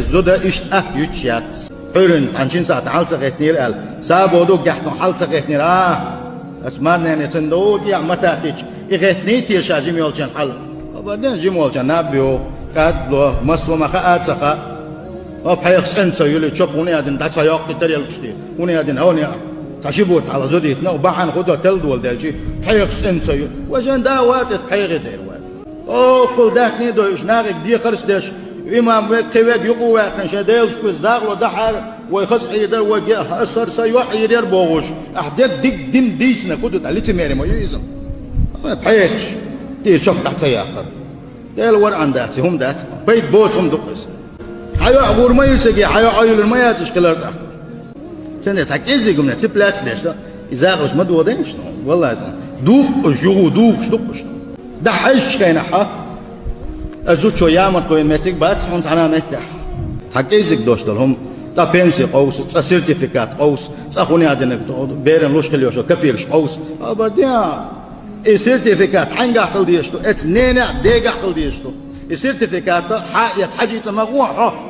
الزودة إيش يتشيات حرن تنشين ساعة حالسة غيتنير أل سابودو جحتن حالسة غيتنير أسمعنا أن يتندود يا متاتيش إغيتني تيش أجيم يولشان حل أبدا جيم يولشان نابيو كاتلو مسلو مخاءات سخاء أبحيخ سنسو يولي تشوب وني أدن داتسا يوقي تريال كشتي وني أدن هوني تشيبوت على زوديتنا وبحان خدو تلدول دالجي بحيخ سنسو يولي وجن دا واتت بحيخ دير وات أو قل داخني دو إشناغك دي خرش داش إمام كيفك يقوى كان ديلش كويس داغلو دحر ويخص حيدر وجه أسر سيوحي يدير بوغوش أحدك ديك دين ديسنا كنتو تعليتي ميري ما يويزم بحيش تي شوك تحت سياقر ديل ور عن داتي هم دات بيت بوت هم دقس حيو عبور ما يسقي حيو عيول ما يتشكلر تحت شنو تاك إزي قمنا تبلاتس ديش إذا غش ما دودين شنو والله دوق جو دوق شنو دحش كاين حا أزوج شو يامر كوين متك بات هون أنا متح تحكيزك دوش دلهم تا بنسي قوس تا سيرتيفيكات قوس تا خوني أدنك بيرن لوش كليوش كبيرش قوس أبدا السيرتيفيكات حنجا قل ديشتو ات نينا ديجا قل ديشتو السيرتيفيكات حاجة تمغوها